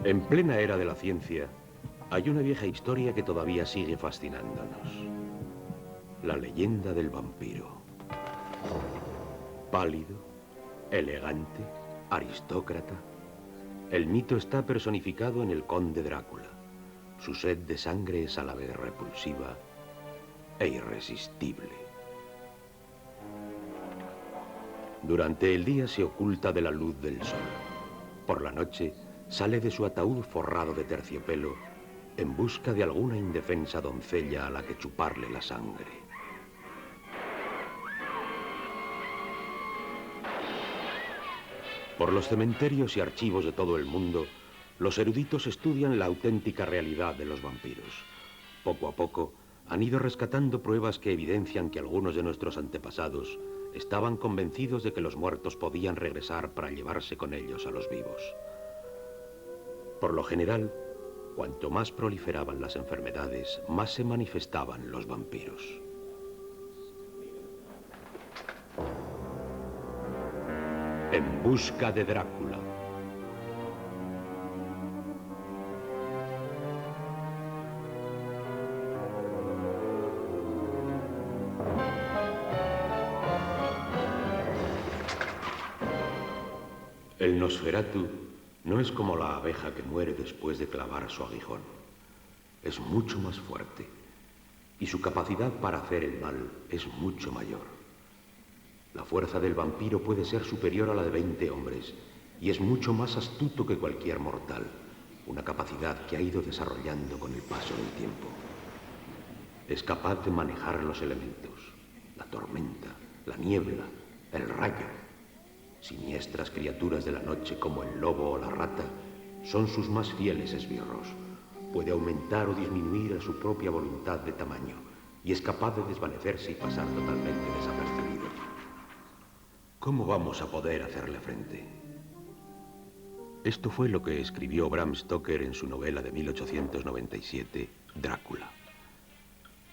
En plena era de la ciencia, hay una vieja historia que todavía sigue fascinándonos. La leyenda del vampiro. Pálido, elegante, aristócrata. El mito está personificado en el conde Drácula. Su sed de sangre es a la vez repulsiva e irresistible. Durante el día se oculta de la luz del sol. Por la noche sale de su ataúd forrado de terciopelo en busca de alguna indefensa doncella a la que chuparle la sangre. Por los cementerios y archivos de todo el mundo, los eruditos estudian la auténtica realidad de los vampiros. Poco a poco, han ido rescatando pruebas que evidencian que algunos de nuestros antepasados estaban convencidos de que los muertos podían regresar para llevarse con ellos a los vivos. Por lo general, cuanto más proliferaban las enfermedades, más se manifestaban los vampiros. En busca de Drácula. El Nosferatu no es como la abeja que muere después de clavar su aguijón. Es mucho más fuerte y su capacidad para hacer el mal es mucho mayor. La fuerza del vampiro puede ser superior a la de 20 hombres y es mucho más astuto que cualquier mortal, una capacidad que ha ido desarrollando con el paso del tiempo. Es capaz de manejar los elementos, la tormenta, la niebla, el rayo. Siniestras criaturas de la noche como el lobo o la rata son sus más fieles esbirros. Puede aumentar o disminuir a su propia voluntad de tamaño y es capaz de desvanecerse y pasar totalmente desapercibido. ¿Cómo vamos a poder hacerle frente? Esto fue lo que escribió Bram Stoker en su novela de 1897, Drácula.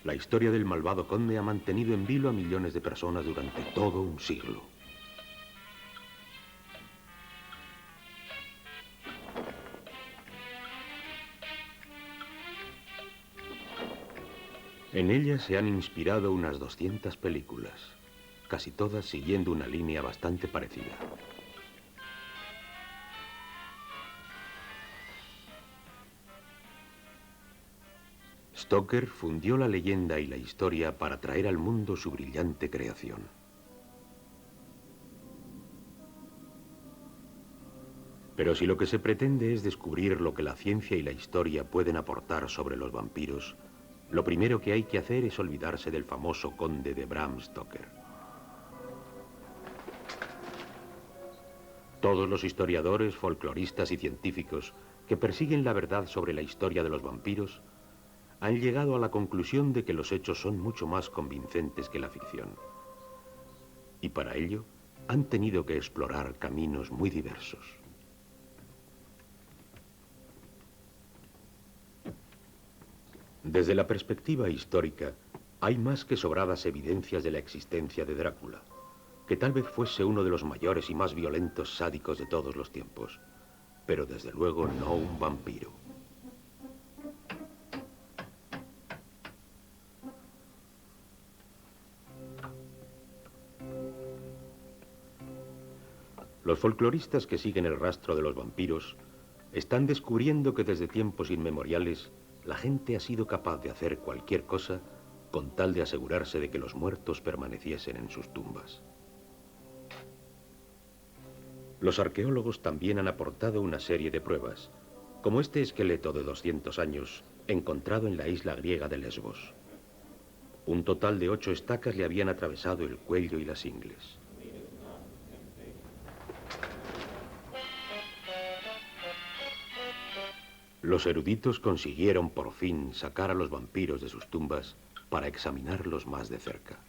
La historia del malvado conde ha mantenido en vilo a millones de personas durante todo un siglo. En ella se han inspirado unas 200 películas, casi todas siguiendo una línea bastante parecida. Stoker fundió la leyenda y la historia para traer al mundo su brillante creación. Pero si lo que se pretende es descubrir lo que la ciencia y la historia pueden aportar sobre los vampiros, lo primero que hay que hacer es olvidarse del famoso conde de Bram Stoker. Todos los historiadores, folcloristas y científicos que persiguen la verdad sobre la historia de los vampiros han llegado a la conclusión de que los hechos son mucho más convincentes que la ficción. Y para ello han tenido que explorar caminos muy diversos. Desde la perspectiva histórica, hay más que sobradas evidencias de la existencia de Drácula, que tal vez fuese uno de los mayores y más violentos sádicos de todos los tiempos, pero desde luego no un vampiro. Los folcloristas que siguen el rastro de los vampiros están descubriendo que desde tiempos inmemoriales la gente ha sido capaz de hacer cualquier cosa con tal de asegurarse de que los muertos permaneciesen en sus tumbas. Los arqueólogos también han aportado una serie de pruebas, como este esqueleto de 200 años encontrado en la isla griega de Lesbos. Un total de 8 estacas le habían atravesado el cuello y las ingles. Los eruditos consiguieron por fin sacar a los vampiros de sus tumbas para examinarlos más de cerca.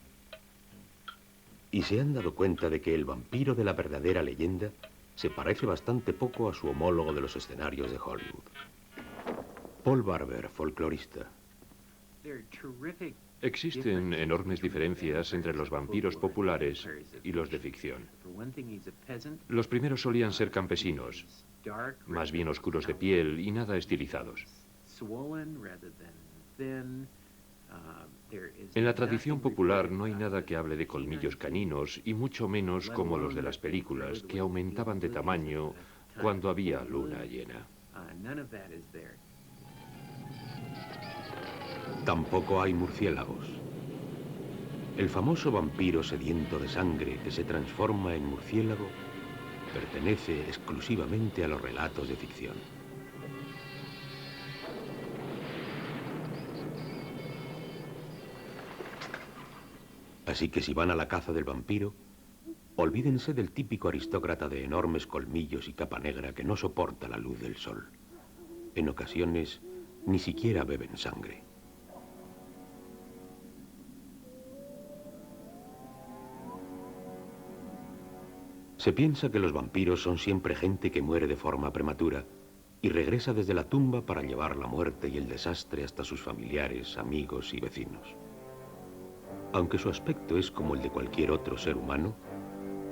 Y se han dado cuenta de que el vampiro de la verdadera leyenda se parece bastante poco a su homólogo de los escenarios de Hollywood. Paul Barber, folclorista. Existen enormes diferencias entre los vampiros populares y los de ficción. Los primeros solían ser campesinos, más bien oscuros de piel y nada estilizados. En la tradición popular no hay nada que hable de colmillos caninos y mucho menos como los de las películas, que aumentaban de tamaño cuando había luna llena. Tampoco hay murciélagos. El famoso vampiro sediento de sangre que se transforma en murciélago pertenece exclusivamente a los relatos de ficción. Así que si van a la caza del vampiro, olvídense del típico aristócrata de enormes colmillos y capa negra que no soporta la luz del sol. En ocasiones, ni siquiera beben sangre. Se piensa que los vampiros son siempre gente que muere de forma prematura y regresa desde la tumba para llevar la muerte y el desastre hasta sus familiares, amigos y vecinos. Aunque su aspecto es como el de cualquier otro ser humano,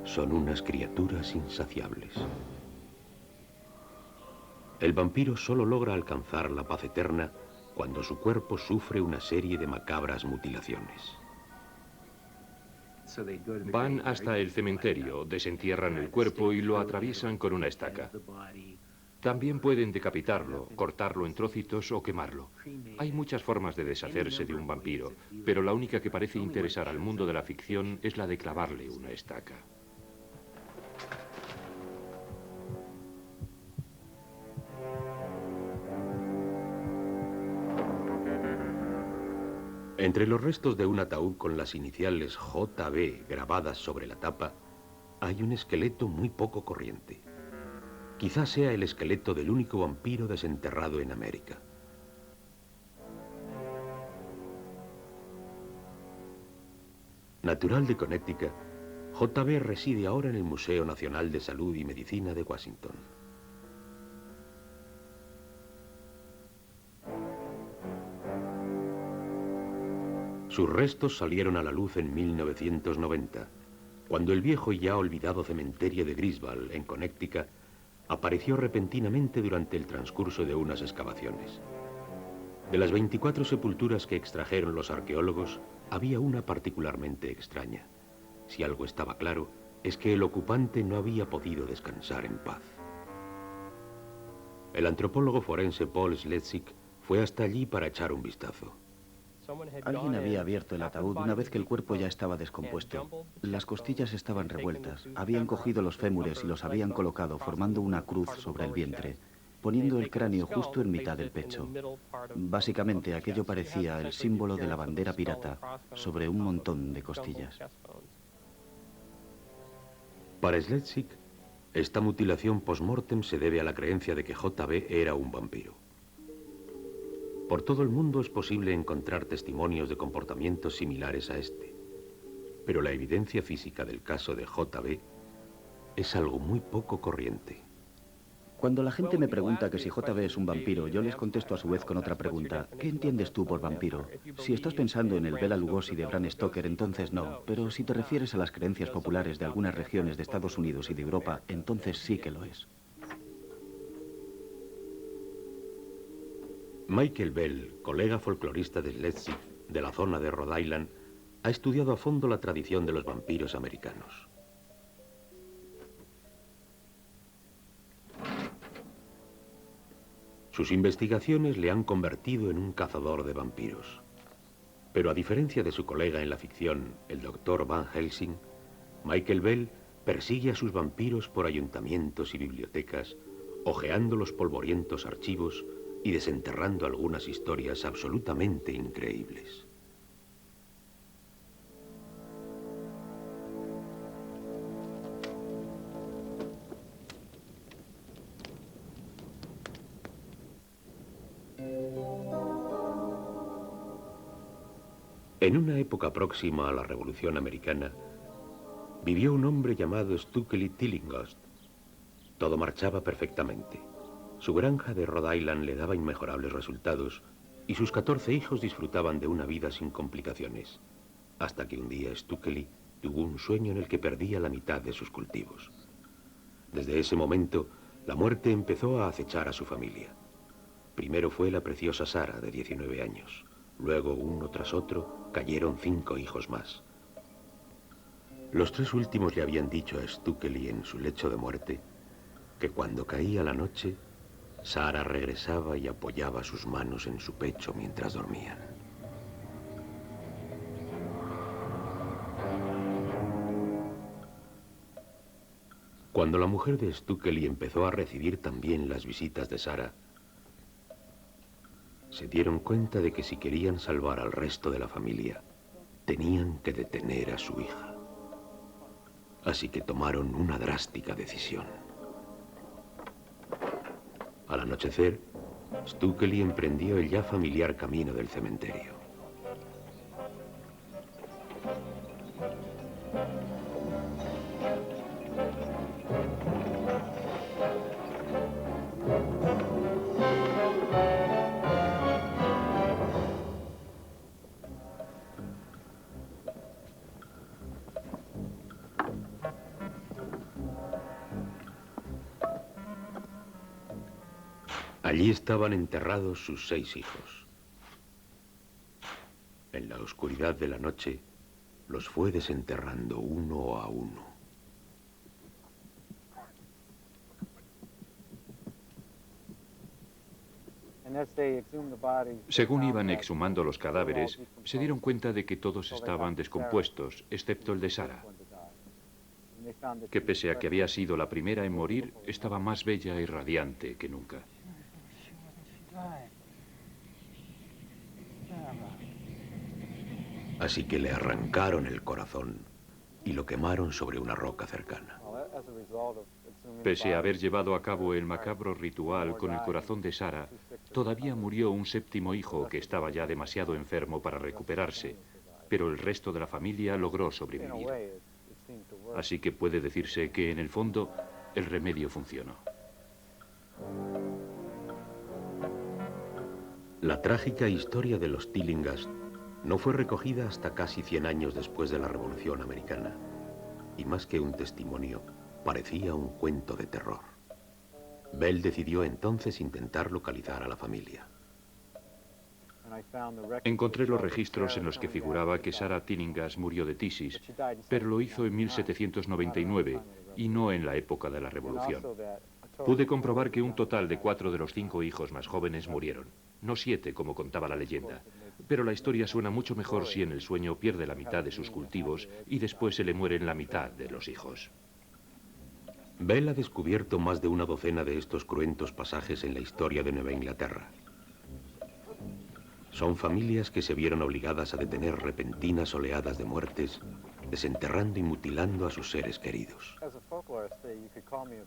son unas criaturas insaciables. El vampiro solo logra alcanzar la paz eterna cuando su cuerpo sufre una serie de macabras mutilaciones. Van hasta el cementerio, desentierran el cuerpo y lo atraviesan con una estaca. También pueden decapitarlo, cortarlo en trocitos o quemarlo. Hay muchas formas de deshacerse de un vampiro, pero la única que parece interesar al mundo de la ficción es la de clavarle una estaca. Entre los restos de un ataúd con las iniciales JB grabadas sobre la tapa, hay un esqueleto muy poco corriente. Quizás sea el esqueleto del único vampiro desenterrado en América. Natural de Connecticut, JB reside ahora en el Museo Nacional de Salud y Medicina de Washington. Sus restos salieron a la luz en 1990, cuando el viejo y ya olvidado cementerio de Griswold, en Connecticut, apareció repentinamente durante el transcurso de unas excavaciones. De las 24 sepulturas que extrajeron los arqueólogos, había una particularmente extraña. Si algo estaba claro, es que el ocupante no había podido descansar en paz. El antropólogo forense Paul Schletzig fue hasta allí para echar un vistazo. Alguien había abierto el ataúd una vez que el cuerpo ya estaba descompuesto. Las costillas estaban revueltas, habían cogido los fémures y los habían colocado formando una cruz sobre el vientre, poniendo el cráneo justo en mitad del pecho. Básicamente aquello parecía el símbolo de la bandera pirata sobre un montón de costillas. Para Schletzig, esta mutilación post-mortem se debe a la creencia de que JB era un vampiro. Por todo el mundo es posible encontrar testimonios de comportamientos similares a este, pero la evidencia física del caso de JB es algo muy poco corriente. Cuando la gente me pregunta que si JB es un vampiro, yo les contesto a su vez con otra pregunta. ¿Qué entiendes tú por vampiro? Si estás pensando en el Bela Lugosi de Bram Stoker, entonces no. Pero si te refieres a las creencias populares de algunas regiones de Estados Unidos y de Europa, entonces sí que lo es. Michael Bell, colega folclorista de Schletzig, de la zona de Rhode Island, ha estudiado a fondo la tradición de los vampiros americanos. Sus investigaciones le han convertido en un cazador de vampiros. Pero a diferencia de su colega en la ficción, el Dr. Van Helsing, Michael Bell persigue a sus vampiros por ayuntamientos y bibliotecas, hojeando los polvorientos archivos y desenterrando algunas historias absolutamente increíbles. En una época próxima a la Revolución Americana, vivió un hombre llamado Stokely Tillinghast. Todo marchaba perfectamente. Su granja de Rhode Island le daba inmejorables resultados y sus 14 hijos disfrutaban de una vida sin complicaciones, hasta que un día Stokely tuvo un sueño en el que perdía la mitad de sus cultivos. Desde ese momento, La muerte empezó a acechar a su familia. Primero fue la preciosa Sara, de 19 años. Luego, uno tras otro, cayeron 5 hijos más. Los 3 últimos le habían dicho a Stukely en su lecho de muerte que cuando caía la noche, Sara regresaba y apoyaba sus manos en su pecho mientras dormían. Cuando la mujer de Stukely empezó a recibir también las visitas de Sara, se dieron cuenta de que si querían salvar al resto de la familia, tenían que detener a su hija. Así que tomaron una drástica decisión. Al anochecer, Stukely emprendió el ya familiar camino del cementerio. Allí estaban enterrados sus 6 hijos. En la oscuridad de la noche, los fue desenterrando uno a uno. Según iban exhumando los cadáveres, se dieron cuenta de que todos estaban descompuestos, excepto el de Sara, que pese a que había sido la primera en morir, estaba más bella y radiante que nunca. Así que le arrancaron el corazón y lo quemaron sobre una roca cercana. Pese a haber llevado a cabo el macabro ritual con el corazón de Sara, todavía murió un 7º hijo que estaba ya demasiado enfermo para recuperarse, pero el resto de la familia logró sobrevivir. Así que puede decirse que, en el fondo, el remedio funcionó. La trágica historia de los Tillinghast no fue recogida hasta casi 100 años después de la Revolución Americana, y más que un testimonio, parecía un cuento de terror. Bell decidió entonces intentar localizar a la familia. Encontré los registros en los que figuraba que Sara Tillinghast murió de tisis, pero lo hizo en 1799 y no en la época de la Revolución. Pude comprobar que un total de 4 de los 5 hijos más jóvenes murieron, no 7 como contaba la leyenda. Pero la historia suena mucho mejor si en el sueño pierde la mitad de sus cultivos y después se le mueren la mitad de los hijos. Bell ha descubierto más de una docena de estos cruentos pasajes en la historia de Nueva Inglaterra. Son familias que se vieron obligadas a detener repentinas oleadas de muertes, desenterrando y mutilando a sus seres queridos.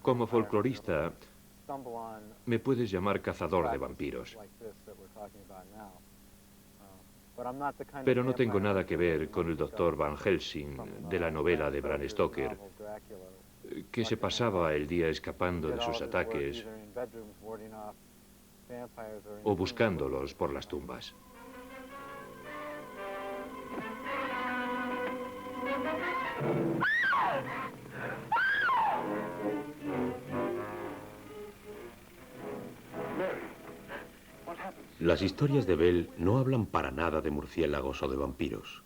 Como folclorista, me puedes llamar cazador de vampiros. Pero no tengo nada que ver con el Dr. Van Helsing de la novela de Bram Stoker, que se pasaba el día escapando de sus ataques o buscándolos por las tumbas. Las historias de Bell no hablan para nada de murciélagos o de vampiros.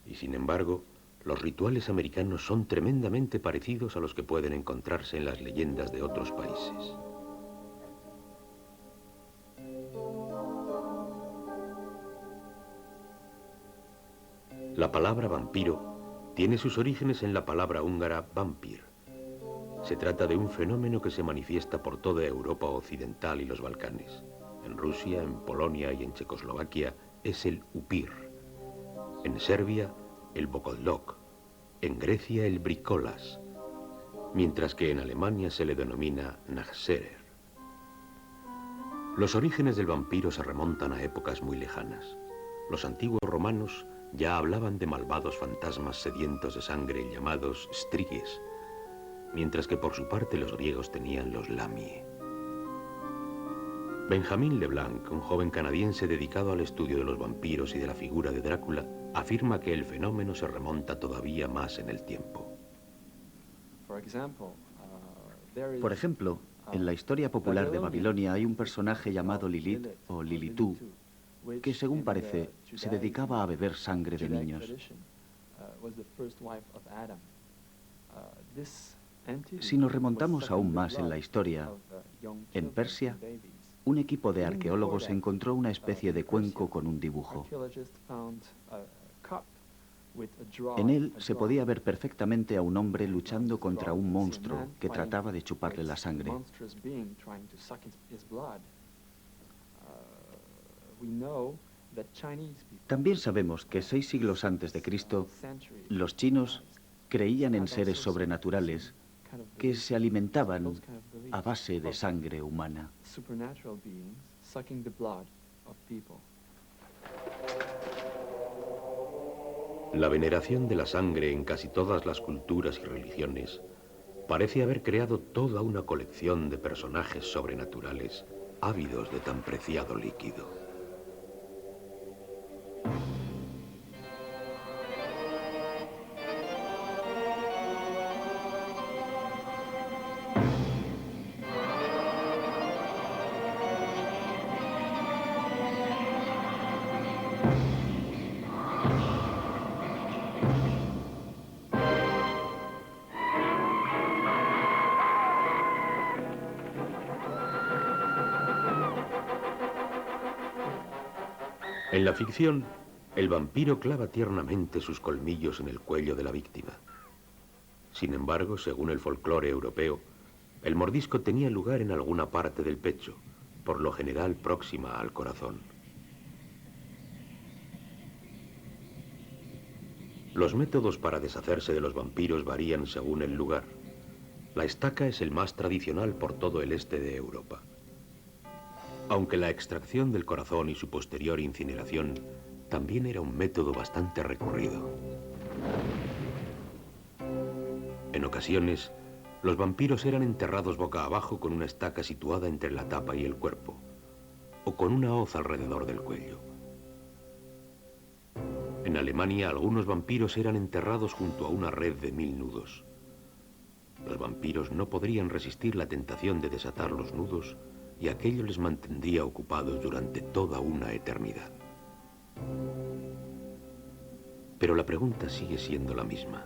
Y sin embargo, los rituales americanos son tremendamente parecidos a los que pueden encontrarse en las leyendas de otros países. La palabra vampiro tiene sus orígenes en la palabra húngara vampir. Se trata de un fenómeno que se manifiesta por toda Europa occidental y los Balcanes. En Rusia, en Polonia y en Checoslovaquia es el upir. En Serbia, el bokoldok. En Grecia, el brikolas. Mientras que en Alemania se le denomina nachserer. Los orígenes del vampiro se remontan a épocas muy lejanas. Los antiguos romanos ya hablaban de malvados fantasmas sedientos de sangre llamados striges, mientras que por su parte los griegos tenían los lamie. Benjamin Leblanc, un joven canadiense dedicado al estudio de los vampiros y de la figura de Drácula, afirma que el fenómeno se remonta todavía más en el tiempo. Por ejemplo, en la historia popular de Babilonia hay un personaje llamado Lilith o Lilitú, que según parece se dedicaba a beber sangre de niños. Si nos remontamos aún más en la historia, en Persia, un equipo de arqueólogos encontró una especie de cuenco con un dibujo. En él se podía ver perfectamente a un hombre luchando contra un monstruo que trataba de chuparle la sangre. También sabemos que 6 siglos antes de Cristo, los chinos creían en seres sobrenaturales que se alimentaban a base de sangre humana. La veneración de la sangre en casi todas las culturas y religiones parece haber creado toda una colección de personajes sobrenaturales ávidos de tan preciado líquido. En la ficción, el vampiro clava tiernamente sus colmillos en el cuello de la víctima. Sin embargo, según el folclore europeo, el mordisco tenía lugar en alguna parte del pecho, por lo general próxima al corazón. Los métodos para deshacerse de los vampiros varían según el lugar. La estaca es el más tradicional por todo el este de Europa. Aunque la extracción del corazón y su posterior incineración también era un método bastante recurrido. En ocasiones, los vampiros eran enterrados boca abajo con una estaca situada entre la tapa y el cuerpo, o con una hoz alrededor del cuello. En Alemania, algunos vampiros eran enterrados junto a una red de 1000 nudos. Los vampiros no podrían resistir la tentación de desatar los nudos y aquello les mantendría ocupados durante toda una eternidad. Pero la pregunta sigue siendo la misma.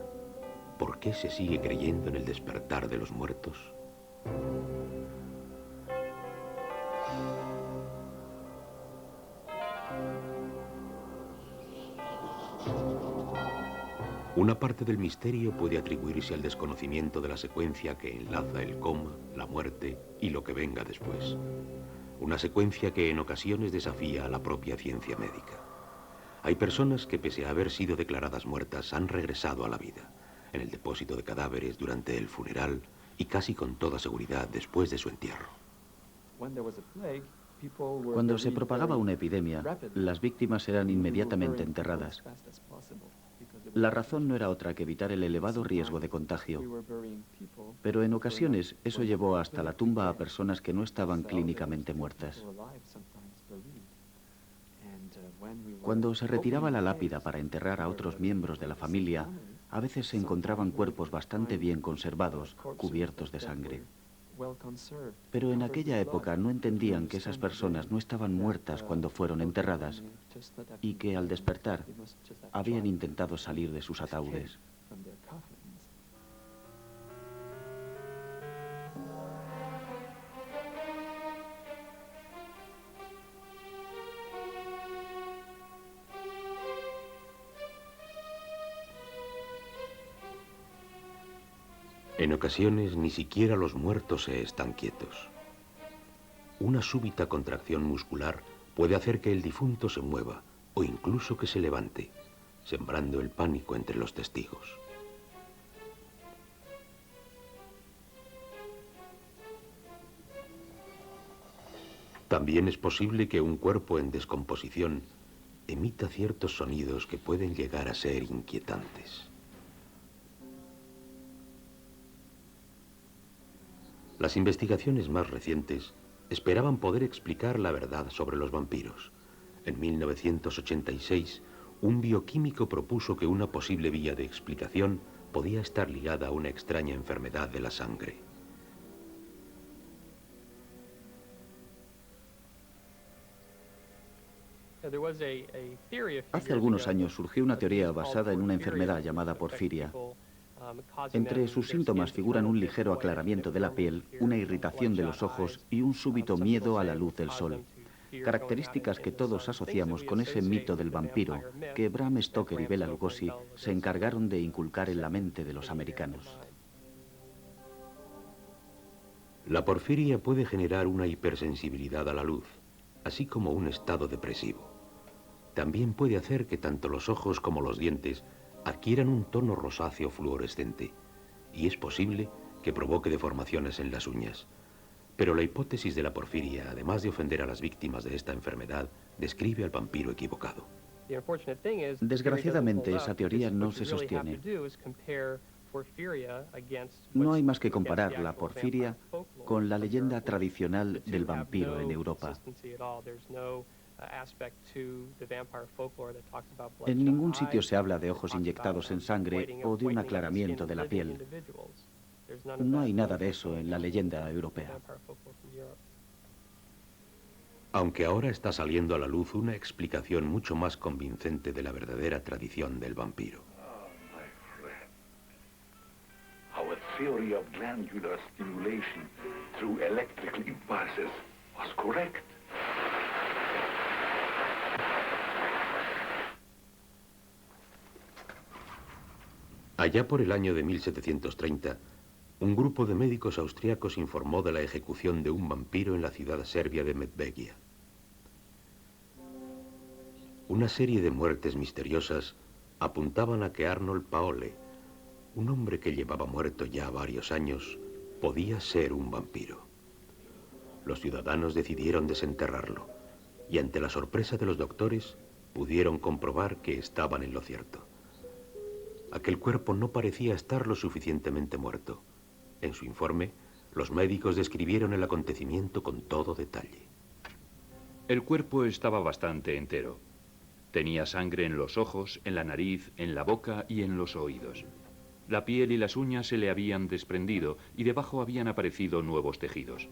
¿Por qué se sigue creyendo en el despertar de los muertos? Una parte del misterio puede atribuirse al desconocimiento de la secuencia que enlaza el coma, la muerte y lo que venga después. Una secuencia que en ocasiones desafía a la propia ciencia médica. Hay personas que, pese a haber sido declaradas muertas, han regresado a la vida, en el depósito de cadáveres durante el funeral y casi con toda seguridad después de su entierro. Cuando se propagaba una epidemia, las víctimas eran inmediatamente enterradas. La razón no era otra que evitar el elevado riesgo de contagio. Pero en ocasiones eso llevó hasta la tumba a personas que no estaban clínicamente muertas. Cuando se retiraba la lápida para enterrar a otros miembros de la familia, a veces se encontraban cuerpos bastante bien conservados, cubiertos de sangre. Pero en aquella época no entendían que esas personas no estaban muertas cuando fueron enterradas y que al despertar habían intentado salir de sus ataúdes. En ocasiones ni siquiera los muertos se están quietos. Una súbita contracción muscular puede hacer que el difunto se mueva o incluso que se levante, sembrando el pánico entre los testigos. También es posible que un cuerpo en descomposición emita ciertos sonidos que pueden llegar a ser inquietantes. Las investigaciones más recientes esperaban poder explicar la verdad sobre los vampiros. En 1986, un bioquímico propuso que una posible vía de explicación podía estar ligada a una extraña enfermedad de la sangre. Hace algunos años surgió una teoría basada en una enfermedad llamada porfiria. Entre sus síntomas figuran un ligero aclaramiento de la piel, una irritación de los ojos y un súbito miedo a la luz del sol. Características que todos asociamos con ese mito del vampiro que Bram Stoker y Bela Lugosi se encargaron de inculcar en la mente de los americanos. La porfiria puede generar una hipersensibilidad a la luz, así como un estado depresivo. También puede hacer que tanto los ojos como los dientes adquieran un tono rosáceo fluorescente, y es posible que provoque deformaciones en las uñas. Pero la hipótesis de la porfiria, además de ofender a las víctimas de esta enfermedad, describe al vampiro equivocado. Desgraciadamente, esa teoría no se sostiene. No hay más que comparar la porfiria con la leyenda tradicional del vampiro en Europa. En ningún sitio se habla de ojos inyectados en sangre o de un aclaramiento de la piel. No hay nada de eso en la leyenda europea. Aunque ahora está saliendo a la luz una explicación mucho más convincente de la verdadera tradición del vampiro. Our theory of glandular stimulation through electrical impulses was correct. Allá por el año de 1730, un grupo de médicos austriacos informó de la ejecución de un vampiro en la ciudad serbia de Medvegia. Una serie de muertes misteriosas apuntaban a que Arnold Paole, un hombre que llevaba muerto ya varios años, podía ser un vampiro. Los ciudadanos decidieron desenterrarlo, y ante la sorpresa de los doctores, pudieron comprobar que estaban en lo cierto. Aquel cuerpo no parecía estar lo suficientemente muerto. En su informe, los médicos describieron el acontecimiento con todo detalle. El cuerpo estaba bastante entero. Tenía sangre en los ojos, en la nariz, en la boca y en los oídos. La piel y las uñas se le habían desprendido y debajo habían aparecido nuevos tejidos.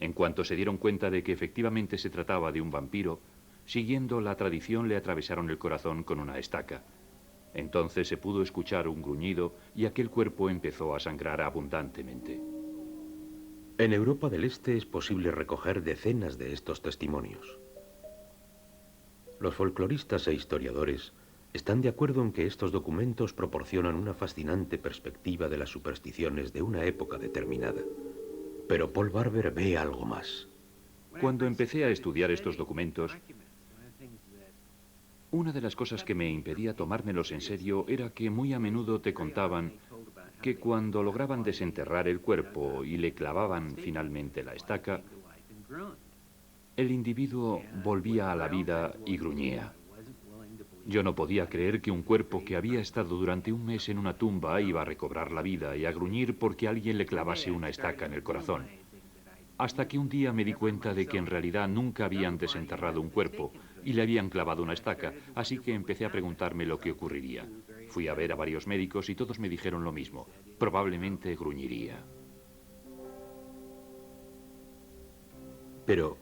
En cuanto se dieron cuenta de que efectivamente se trataba de un vampiro, siguiendo la tradición le atravesaron el corazón con una estaca. Entonces se pudo escuchar un gruñido y aquel cuerpo empezó a sangrar abundantemente. En Europa del Este es posible recoger decenas de estos testimonios. Los folcloristas e historiadores están de acuerdo en que estos documentos proporcionan una fascinante perspectiva de las supersticiones de una época determinada. Pero Paul Barber ve algo más. Cuando empecé a estudiar estos documentos, una de las cosas que me impedía tomármelos en serio era que muy a menudo te contaban que cuando lograban desenterrar el cuerpo y le clavaban finalmente la estaca, el individuo volvía a la vida y gruñía. Yo no podía creer que un cuerpo que había estado durante un mes en una tumba iba a recobrar la vida y a gruñir porque alguien le clavase una estaca en el corazón. Hasta que un día me di cuenta de que en realidad nunca habían desenterrado un cuerpo y le habían clavado una estaca, así que empecé a preguntarme lo que ocurriría. Fui a ver a varios médicos y todos me dijeron lo mismo. Probablemente gruñiría. Pero,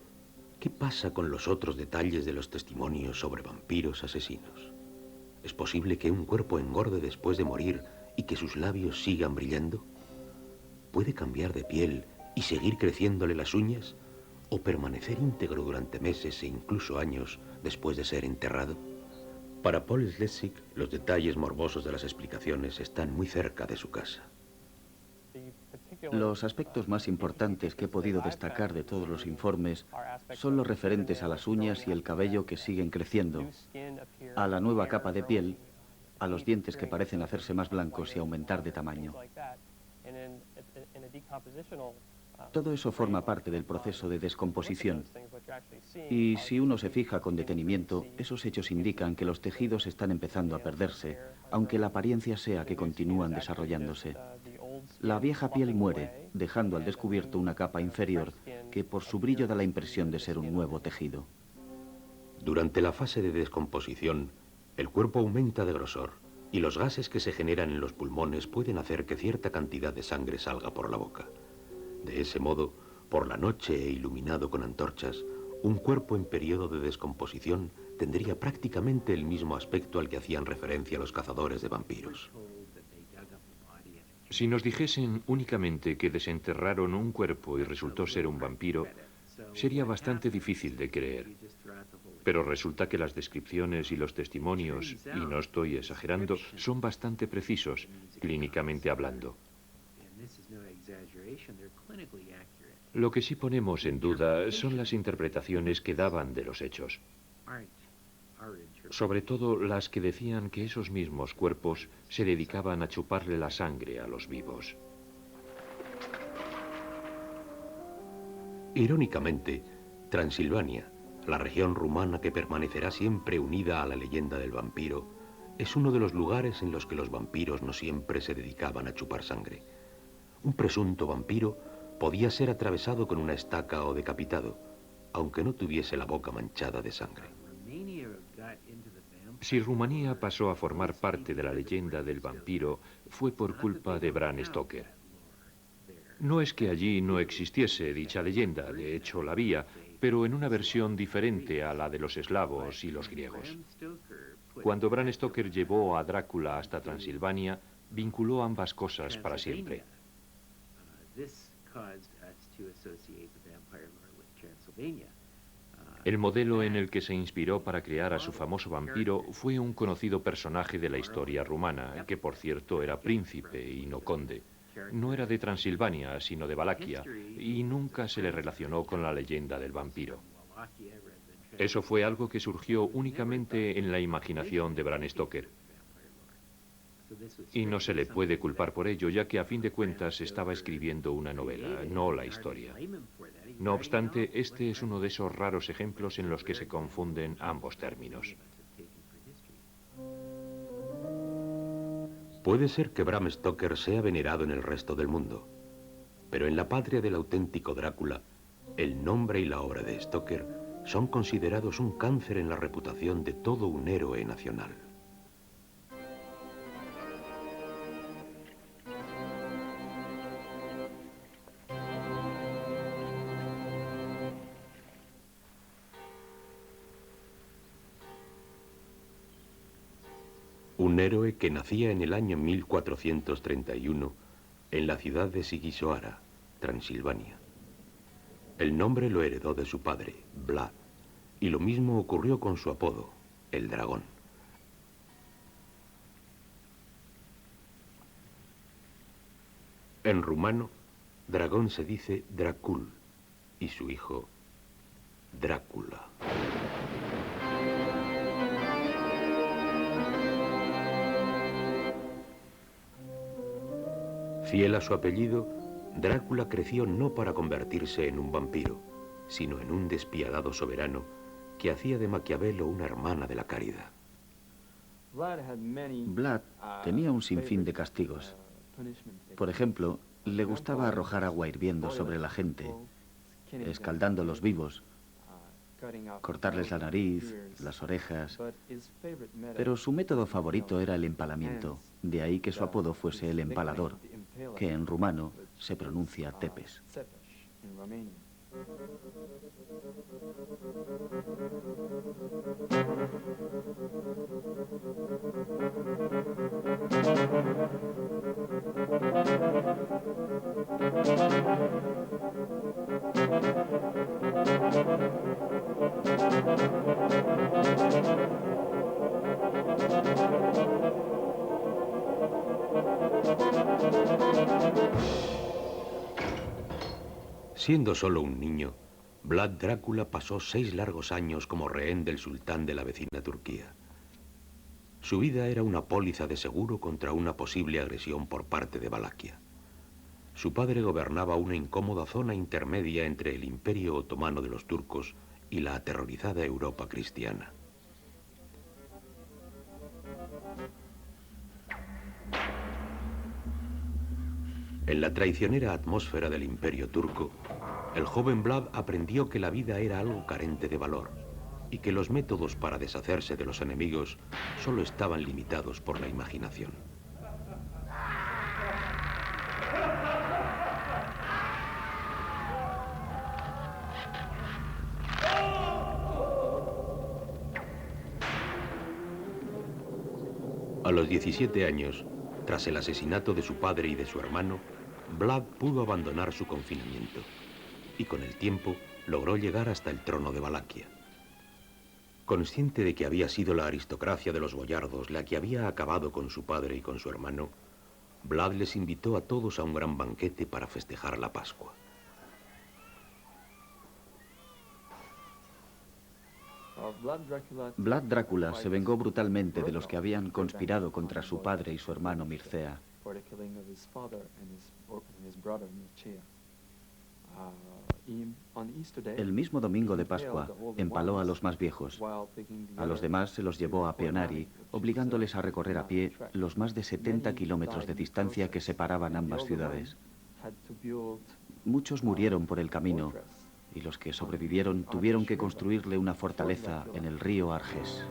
¿qué pasa con los otros detalles de los testimonios sobre vampiros asesinos? ¿Es posible que un cuerpo engorde después de morir y que sus labios sigan brillando? ¿Puede cambiar de piel y seguir creciéndole las uñas? ¿O permanecer íntegro durante meses e incluso años después de ser enterrado? Para Paul Schleswig, los detalles morbosos de las explicaciones están muy cerca de su casa. Los aspectos más importantes que he podido destacar de todos los informes son los referentes a las uñas y el cabello que siguen creciendo, a la nueva capa de piel, a los dientes que parecen hacerse más blancos y aumentar de tamaño. Todo eso forma parte del proceso de descomposición. Y si uno se fija con detenimiento, esos hechos indican que los tejidos están empezando a perderse, aunque la apariencia sea que continúan desarrollándose. La vieja piel muere, dejando al descubierto una capa inferior que por su brillo da la impresión de ser un nuevo tejido. Durante la fase de descomposición, el cuerpo aumenta de grosor y los gases que se generan en los pulmones pueden hacer que cierta cantidad de sangre salga por la boca. De ese modo, por la noche e iluminado con antorchas, un cuerpo en periodo de descomposición tendría prácticamente el mismo aspecto al que hacían referencia los cazadores de vampiros. Si nos dijesen únicamente que desenterraron un cuerpo y resultó ser un vampiro, sería bastante difícil de creer. Pero resulta que las descripciones y los testimonios, y no estoy exagerando, son bastante precisos, clínicamente hablando. Lo que sí ponemos en duda son las interpretaciones que daban de los hechos. Sobre todo las que decían que esos mismos cuerpos se dedicaban a chuparle la sangre a los vivos. Irónicamente, Transilvania, la región rumana que permanecerá siempre unida a la leyenda del vampiro, es uno de los lugares en los que los vampiros no siempre se dedicaban a chupar sangre. Un presunto vampiro podía ser atravesado con una estaca o decapitado, aunque no tuviese la boca manchada de sangre. Si Rumanía pasó a formar parte de la leyenda del vampiro, fue por culpa de Bram Stoker. No es que allí no existiese dicha leyenda, de hecho la había, pero en una versión diferente a la de los eslavos y los griegos. Cuando Bram Stoker llevó a Drácula hasta Transilvania, vinculó ambas cosas para siempre. El modelo en el que se inspiró para crear a su famoso vampiro fue un conocido personaje de la historia rumana, que por cierto era príncipe y no conde. No era de Transilvania, sino de Valaquia, y nunca se le relacionó con la leyenda del vampiro. Eso fue algo que surgió únicamente en la imaginación de Bram Stoker. Y no se le puede culpar por ello, ya que a fin de cuentas estaba escribiendo una novela, no la historia. No obstante, este es uno de esos raros ejemplos en los que se confunden ambos términos. Puede ser que Bram Stoker sea venerado en el resto del mundo, pero en la patria del auténtico Drácula, el nombre y la obra de Stoker son considerados un cáncer en la reputación de todo un héroe nacional. Un héroe que nacía en el año 1431 en la ciudad de Sigisoara, Transilvania. El nombre lo heredó de su padre, Vlad, y lo mismo ocurrió con su apodo, el dragón. En rumano, dragón se dice Dracul y su hijo, Drácula. Fiel a su apellido, Drácula creció no para convertirse en un vampiro, sino en un despiadado soberano que hacía de Maquiavelo una hermana de la caridad. Vlad tenía un sinfín de castigos. Por ejemplo, le gustaba arrojar agua hirviendo sobre la gente, escaldando a los vivos, cortarles la nariz, las orejas. Pero su método favorito era el empalamiento, de ahí que su apodo fuese el empalador, que en rumano se pronuncia tepes. Siendo solo un niño, Vlad Drácula pasó 6 largos años como rehén del sultán de la vecina Turquía. Su vida era una póliza de seguro contra una posible agresión por parte de Valaquia. Su padre gobernaba una incómoda zona intermedia entre el Imperio Otomano de los turcos y la aterrorizada Europa cristiana. En la traicionera atmósfera del Imperio turco, el joven Vlad aprendió que la vida era algo carente de valor y que los métodos para deshacerse de los enemigos solo estaban limitados por la imaginación. A los 17 años, tras el asesinato de su padre y de su hermano, Vlad pudo abandonar su confinamiento y con el tiempo logró llegar hasta el trono de Valaquia. Consciente de que había sido la aristocracia de los boyardos la que había acabado con su padre y con su hermano, Vlad les invitó a todos a un gran banquete para festejar la Pascua. Vlad Drácula se vengó brutalmente de los que habían conspirado contra su padre y su hermano Mircea. El mismo domingo de Pascua empaló a los más viejos. A los demás se los llevó a Peonari, obligándoles a recorrer a pie los más de 70 kilómetros de distancia que separaban ambas ciudades. Muchos murieron por el camino y los que sobrevivieron tuvieron que construirle una fortaleza en el río Arges.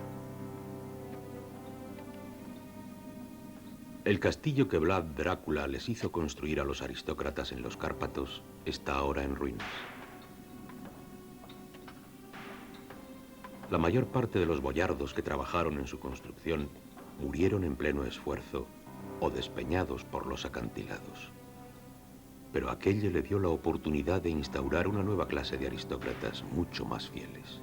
El castillo que Vlad Drácula les hizo construir a los aristócratas en los Cárpatos está ahora en ruinas. La mayor parte de los boyardos que trabajaron en su construcción murieron en pleno esfuerzo o despeñados por los acantilados. Pero aquello le dio la oportunidad de instaurar una nueva clase de aristócratas mucho más fieles.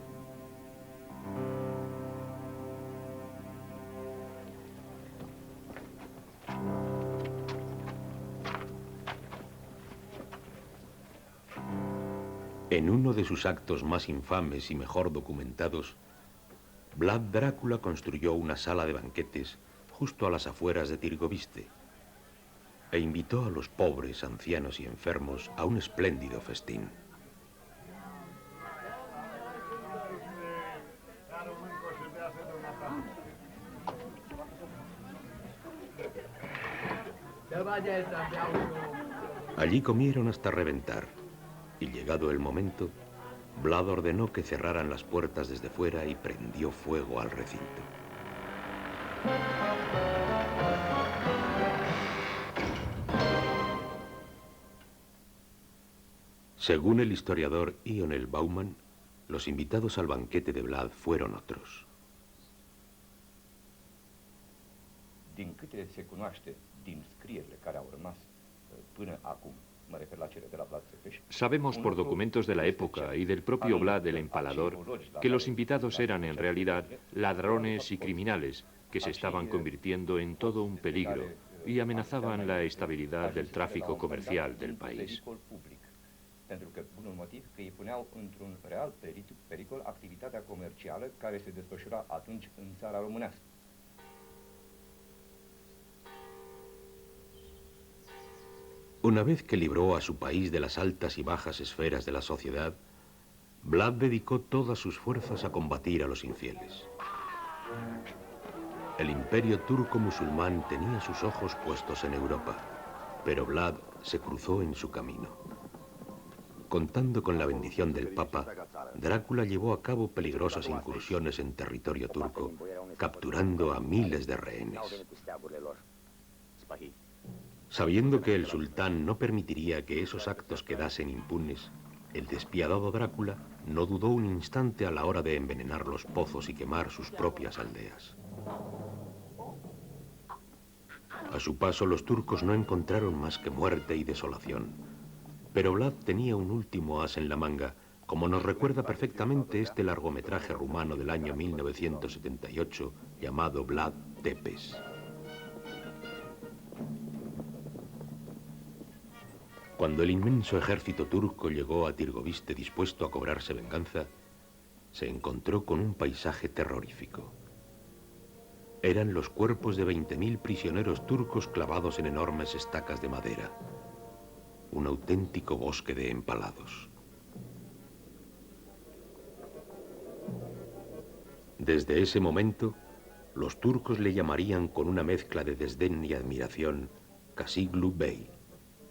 En uno de sus actos más infames y mejor documentados, Vlad Drácula construyó una sala de banquetes justo a las afueras de Tirgoviste e invitó a los pobres, ancianos y enfermos a un espléndido festín. Allí comieron hasta reventar. Y llegado el momento, Vlad ordenó que cerraran las puertas desde fuera y prendió fuego al recinto. Según el historiador Ionel Bauman, los invitados al banquete de Vlad fueron otros. Din câte se cunoaște din scrierile care au rămas până acum. Sabemos por documentos de la época y del propio Vlad el Empalador que los invitados eran en realidad ladrones y criminales que se estaban convirtiendo en todo un peligro y amenazaban la estabilidad del tráfico comercial del país. Pentru că bunul motiv că îi puneau într-un real pericol activitatea comercială care se desfășura atunci în țara românească. Una vez que libró a su país de las altas y bajas esferas de la sociedad, Vlad dedicó todas sus fuerzas a combatir a los infieles. El imperio turco-musulmán tenía sus ojos puestos en Europa, pero Vlad se cruzó en su camino. Contando con la bendición del Papa, Drácula llevó a cabo peligrosas incursiones en territorio turco, capturando a miles de rehenes. Sabiendo que el sultán no permitiría que esos actos quedasen impunes, el despiadado Drácula no dudó un instante a la hora de envenenar los pozos y quemar sus propias aldeas. A su paso, los turcos no encontraron más que muerte y desolación. Pero Vlad tenía un último as en la manga, como nos recuerda perfectamente este largometraje rumano del año 1978 llamado Vlad Tepes. Cuando el inmenso ejército turco llegó a Tirgoviste dispuesto a cobrarse venganza, se encontró con un paisaje terrorífico. Eran los cuerpos de 20.000 prisioneros turcos clavados en enormes estacas de madera. Un auténtico bosque de empalados. Desde ese momento, los turcos le llamarían con una mezcla de desdén y admiración Kasiglu Bey,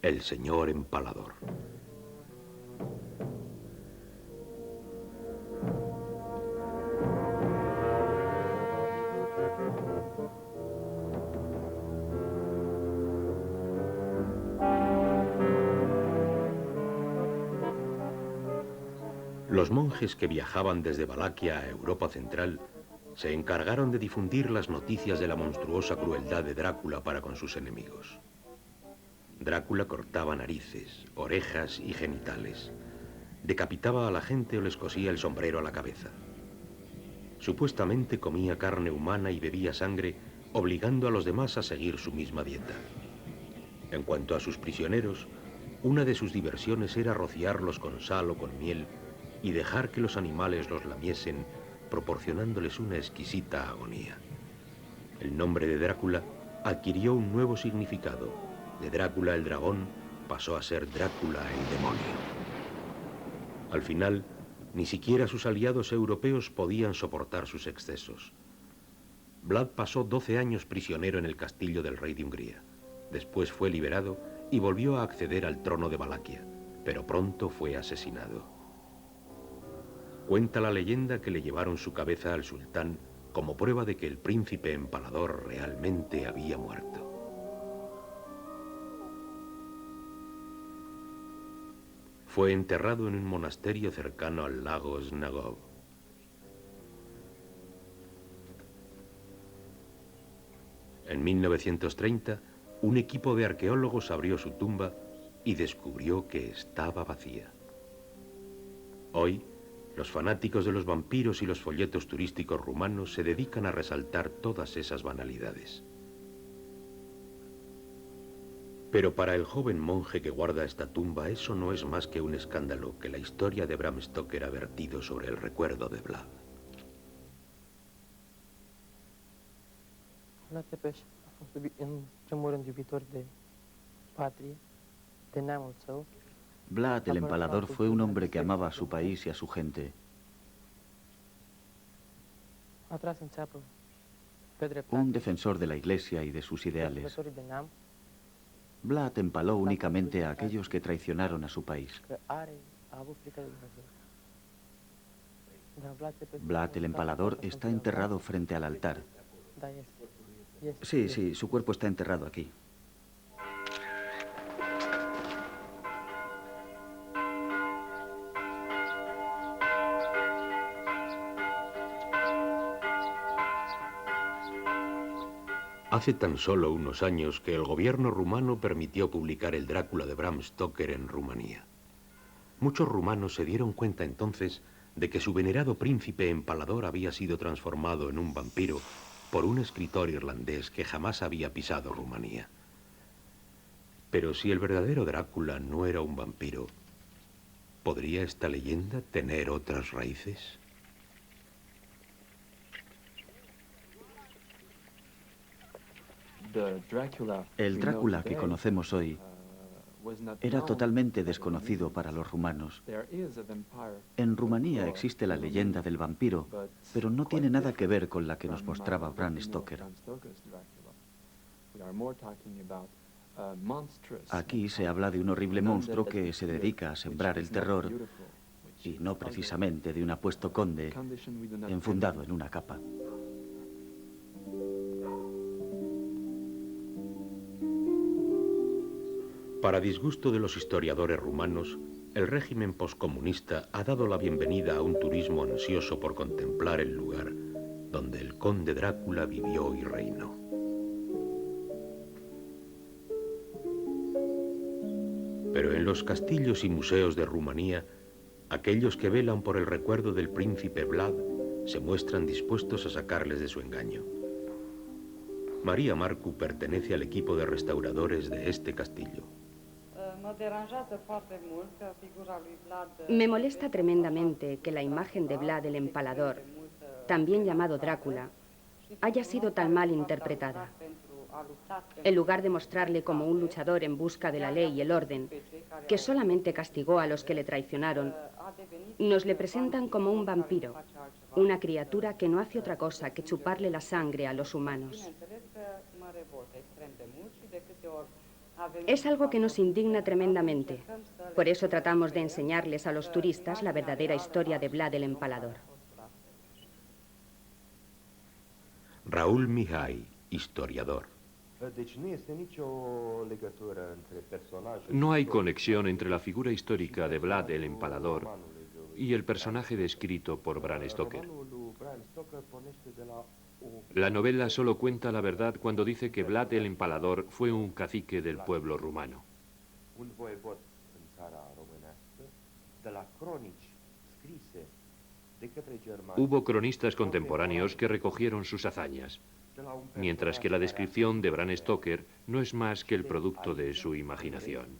el señor empalador. Los monjes que viajaban desde Valaquia a Europa Central se encargaron de difundir las noticias de la monstruosa crueldad de Drácula para con sus enemigos. Drácula cortaba narices, orejas y genitales. Decapitaba a la gente o les cosía el sombrero a la cabeza. Supuestamente comía carne humana y bebía sangre, obligando a los demás a seguir su misma dieta. En cuanto a sus prisioneros, una de sus diversiones era rociarlos con sal o con miel y dejar que los animales los lamiesen, proporcionándoles una exquisita agonía. El nombre de Drácula adquirió un nuevo significado. De Drácula el dragón pasó a ser Drácula el demonio. Al final, ni siquiera sus aliados europeos podían soportar sus excesos. Vlad pasó 12 años prisionero en el castillo del rey de Hungría. Después fue liberado y volvió a acceder al trono de Valaquia, pero pronto fue asesinado. Cuenta la leyenda que le llevaron su cabeza al sultán como prueba de que el príncipe empalador realmente había muerto. Fue enterrado en un monasterio cercano al lago Snagov. En 1930, un equipo de arqueólogos abrió su tumba y descubrió que estaba vacía. Hoy, los fanáticos de los vampiros y los folletos turísticos rumanos se dedican a resaltar todas esas banalidades. Pero para el joven monje que guarda esta tumba, eso no es más que un escándalo que la historia de Bram Stoker ha vertido sobre el recuerdo de Vlad. Vlad Tepes a fost, în primul rând, iubitor de patrie, de neamul său. Vlad el Empalador fue un hombre que amaba a su país y a su gente. A tras în țeapă pe dreptate. Un defensor de la Iglesia y de sus ideales. Sărbătorii de neam, Vlad empaló únicamente a aquellos que traicionaron a su país. că a avut frică de Dumnezeu. Dar Vlad Tepes Vlad el Empalador está enterrado frente al altar. Da, este. Este. Sí, sí, su cuerpo está enterrado aquí. Hace tan solo unos años que el gobierno rumano permitió publicar el Drácula de Bram Stoker en Rumanía. Muchos rumanos se dieron cuenta entonces de que su venerado príncipe empalador había sido transformado en un vampiro por un escritor irlandés que jamás había pisado Rumanía. Pero si el verdadero Drácula no era un vampiro, ¿podría esta leyenda tener otras raíces? El Drácula que conocemos hoy era totalmente desconocido para los rumanos. En Rumanía existe la leyenda del vampiro, pero no tiene nada que ver con la que nos mostraba Bram Stoker. Aquí se habla de un horrible monstruo que se dedica a sembrar el terror y no precisamente de un apuesto conde enfundado en una capa. Para disgusto de los historiadores rumanos, el régimen poscomunista ha dado la bienvenida a un turismo ansioso por contemplar el lugar donde el conde Drácula vivió y reinó. Pero en los castillos y museos de Rumanía, aquellos que velan por el recuerdo del príncipe Vlad se muestran dispuestos a sacarles de su engaño. María Marcu pertenece al equipo de restauradores de este castillo. Me molesta tremendamente que la imagen de Vlad el Empalador, también llamado Drácula, haya sido tan mal interpretada. En lugar de mostrarle como un luchador en busca de la ley y el orden, que solamente castigó a los que le traicionaron, nos le presentan como un vampiro, una criatura que no hace otra cosa que chuparle la sangre a los humanos. Es algo que nos indigna tremendamente. Por eso tratamos de enseñarles a los turistas la verdadera historia de Vlad el Empalador. Raúl Mihai, historiador. No hay conexión entre la figura histórica de Vlad el Empalador y el personaje descrito por Bram Stoker. La novela solo cuenta la verdad cuando dice que Vlad el Empalador fue un cacique del pueblo rumano. Hubo cronistas contemporáneos que recogieron sus hazañas, mientras que la descripción de Bram Stoker no es más que el producto de su imaginación.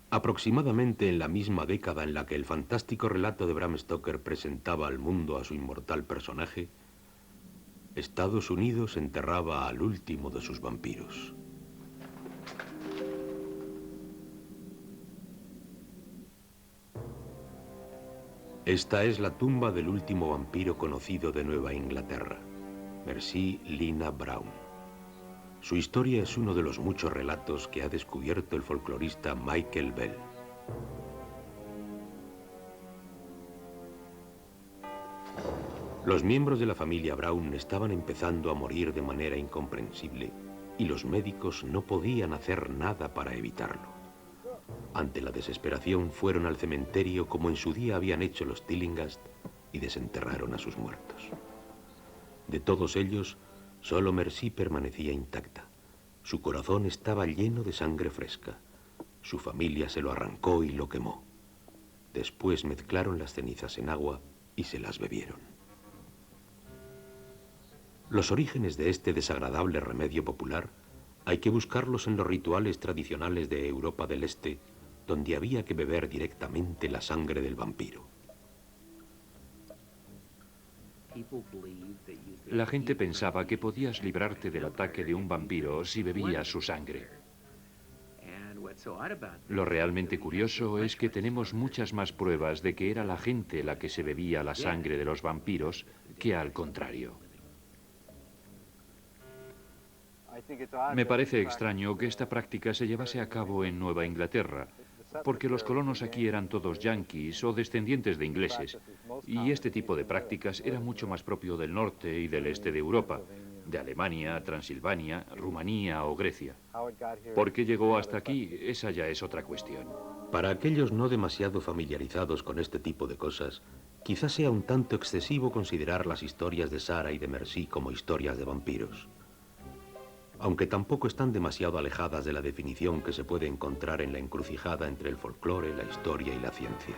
Aproximadamente en la misma década en la que el fantástico relato de Bram Stoker presentaba al mundo a su inmortal personaje, Estados Unidos enterraba al último de sus vampiros. Esta es la tumba del último vampiro conocido de Nueva Inglaterra, Mercy Lina Brown. Su historia es uno de los muchos relatos que ha descubierto el folclorista Michael Bell. Los miembros de la familia Brown estaban empezando a morir de manera incomprensible y los médicos no podían hacer nada para evitarlo. Ante la desesperación fueron al cementerio como en su día habían hecho los Tillinghast y desenterraron a sus muertos. De todos ellos, solo Mercy permanecía intacta. Su corazón estaba lleno de sangre fresca. Su familia se lo arrancó y lo quemó. Después mezclaron las cenizas en agua y se las bebieron. Los orígenes de este desagradable remedio popular hay que buscarlos en los rituales tradicionales de Europa del Este, donde había que beber directamente la sangre del vampiro. La gente pensaba que podías librarte del ataque de un vampiro si bebías su sangre. Lo realmente curioso es que tenemos muchas más pruebas de que era la gente la que se bebía la sangre de los vampiros que al contrario. Me parece extraño que esta práctica se llevase a cabo en Nueva Inglaterra, porque los colonos aquí eran todos yanquis o descendientes de ingleses, y este tipo de prácticas era mucho más propio del norte y del este de Europa, de Alemania, Transilvania, Rumanía o Grecia. ¿Por qué llegó hasta aquí? Esa ya es otra cuestión. Para aquellos no demasiado familiarizados con este tipo de cosas, quizás sea un tanto excesivo considerar las historias de Sarah y de Mercy como historias de vampiros, aunque tampoco están demasiado alejadas de la definición que se puede encontrar en la encrucijada entre el folclore, la historia y la ciencia.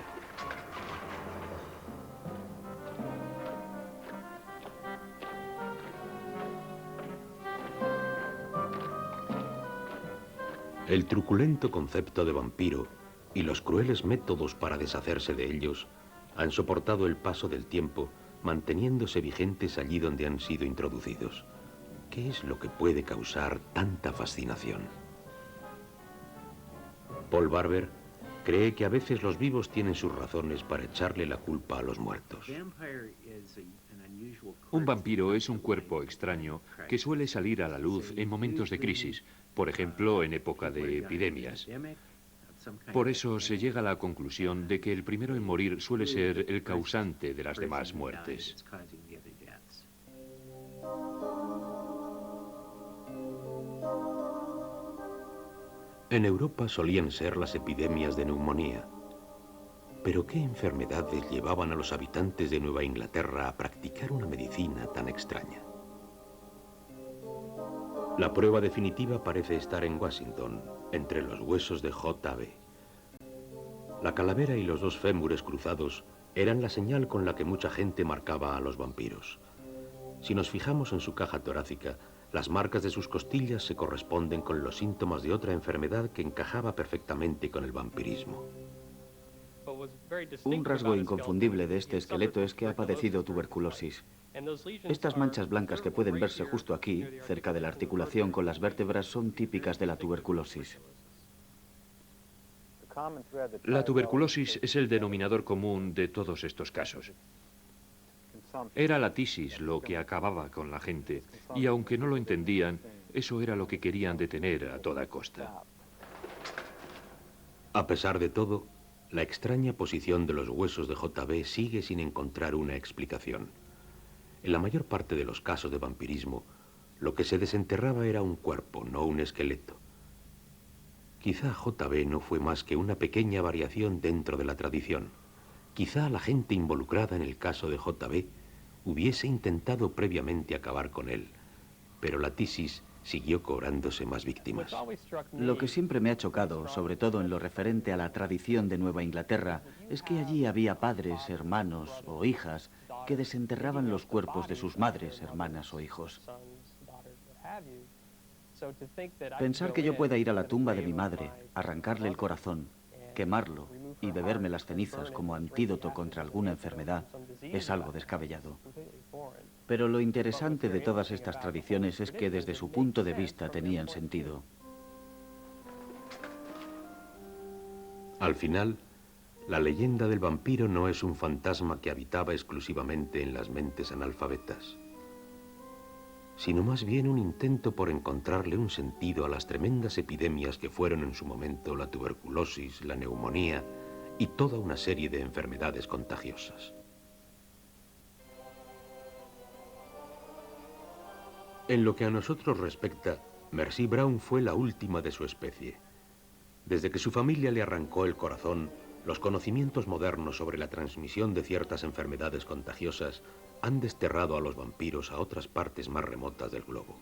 El truculento concepto de vampiro y los crueles métodos para deshacerse de ellos han soportado el paso del tiempo, manteniéndose vigentes allí donde han sido introducidos. ¿Qué es lo que puede causar tanta fascinación? Paul Barber cree que a veces los vivos tienen sus razones para echarle la culpa a los muertos. Un vampiro es un cuerpo extraño que suele salir a la luz en momentos de crisis, por ejemplo, en época de epidemias. Por eso se llega a la conclusión de que el primero en morir suele ser el causante de las demás muertes. En Europa solían ser las epidemias de neumonía. Pero ¿qué enfermedades llevaban a los habitantes de Nueva Inglaterra a practicar una medicina tan extraña? La prueba definitiva parece estar en Washington, entre los huesos de J.B. La calavera y los dos fémures cruzados eran la señal con la que mucha gente marcaba a los vampiros. Si nos fijamos en su caja torácica, las marcas de sus costillas se corresponden con los síntomas de otra enfermedad que encajaba perfectamente con el vampirismo. Un rasgo inconfundible de este esqueleto es que ha padecido tuberculosis. Estas manchas blancas que pueden verse justo aquí, cerca de la articulación con las vértebras, son típicas de la tuberculosis. La tuberculosis es el denominador común de todos estos casos. Era la tisis lo que acababa con la gente, y aunque no lo entendían, eso era lo que querían detener a toda costa. A pesar de todo, la extraña posición de los huesos de J.B. sigue sin encontrar una explicación. En la mayor parte de los casos de vampirismo, lo que se desenterraba era un cuerpo, no un esqueleto. Quizá JB no fue más que una pequeña variación dentro de la tradición. Quizá la gente involucrada en el caso de JB hubiese intentado previamente acabar con él, pero la tisis siguió cobrándose más víctimas. Lo que siempre me ha chocado, sobre todo en lo referente a la tradición de Nueva Inglaterra, es que allí había padres, hermanos o hijas que desenterraban los cuerpos de sus madres, hermanas o hijos. Pensar que yo pueda ir a la tumba de mi madre, arrancarle el corazón, quemarlo y beberme las cenizas como antídoto contra alguna enfermedad es algo descabellado. Pero lo interesante de todas estas tradiciones es que desde su punto de vista tenían sentido. Al final, la leyenda del vampiro no es un fantasma que habitaba exclusivamente en las mentes analfabetas, sino más bien un intento por encontrarle un sentido a las tremendas epidemias que fueron en su momento la tuberculosis, la neumonía y toda una serie de enfermedades contagiosas. En lo que a nosotros respecta, Mercy Brown fue la última de su especie. Desde que su familia le arrancó el corazón, los conocimientos modernos sobre la transmisión de ciertas enfermedades contagiosas han desterrado a los vampiros a otras partes más remotas del globo.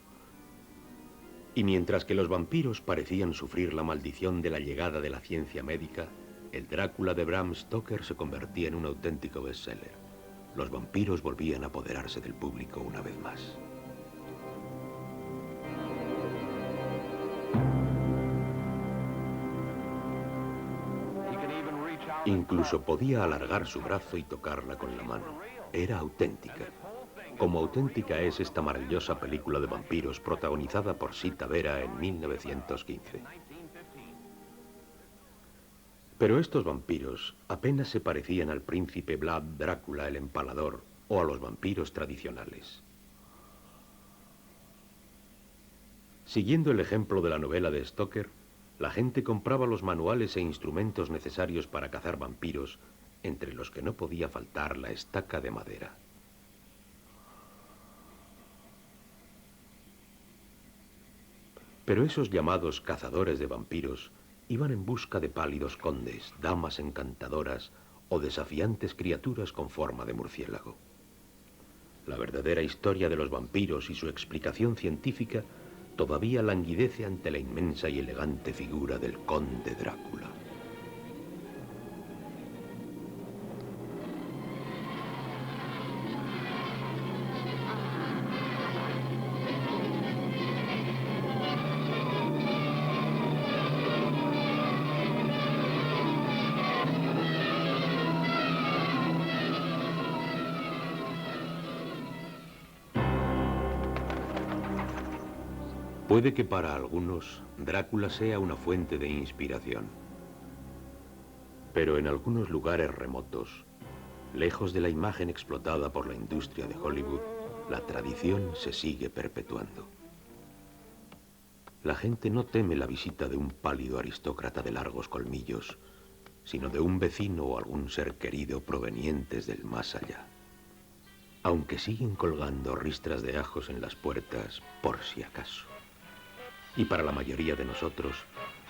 Y mientras que los vampiros parecían sufrir la maldición de la llegada de la ciencia médica, el Drácula de Bram Stoker se convertía en un auténtico bestseller. Los vampiros volvían a apoderarse del público una vez más. Incluso podía alargar su brazo y tocarla con la mano. Era auténtica. Como auténtica es esta maravillosa película de vampiros protagonizada por Sita Vera en 1915. Pero estos vampiros apenas se parecían al príncipe Vlad Drácula el Empalador o a los vampiros tradicionales. Siguiendo el ejemplo de la novela de Stoker, la gente compraba los manuales e instrumentos necesarios para cazar vampiros, entre los que no podía faltar la estaca de madera. Pero esos llamados cazadores de vampiros iban en busca de pálidos condes, damas encantadoras o desafiantes criaturas con forma de murciélago. La verdadera historia de los vampiros y su explicación científica todavía languidece ante la inmensa y elegante figura del conde Drácula. Puede que para algunos Drácula sea una fuente de inspiración. Pero en algunos lugares remotos, lejos de la imagen explotada por la industria de Hollywood, la tradición se sigue perpetuando. La gente no teme la visita de un pálido aristócrata de largos colmillos, sino de un vecino o algún ser querido provenientes del más allá. Aunque siguen colgando ristras de ajos en las puertas, por si acaso. Y para la mayoría de nosotros,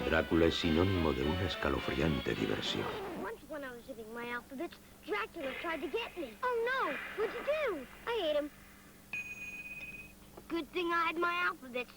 Drácula es sinónimo de una escalofriante diversión. Once when I was hitting my alphabets, Dracula tried to get me. Oh no, what'd you do? I ate him. Good thing I had my alphabets.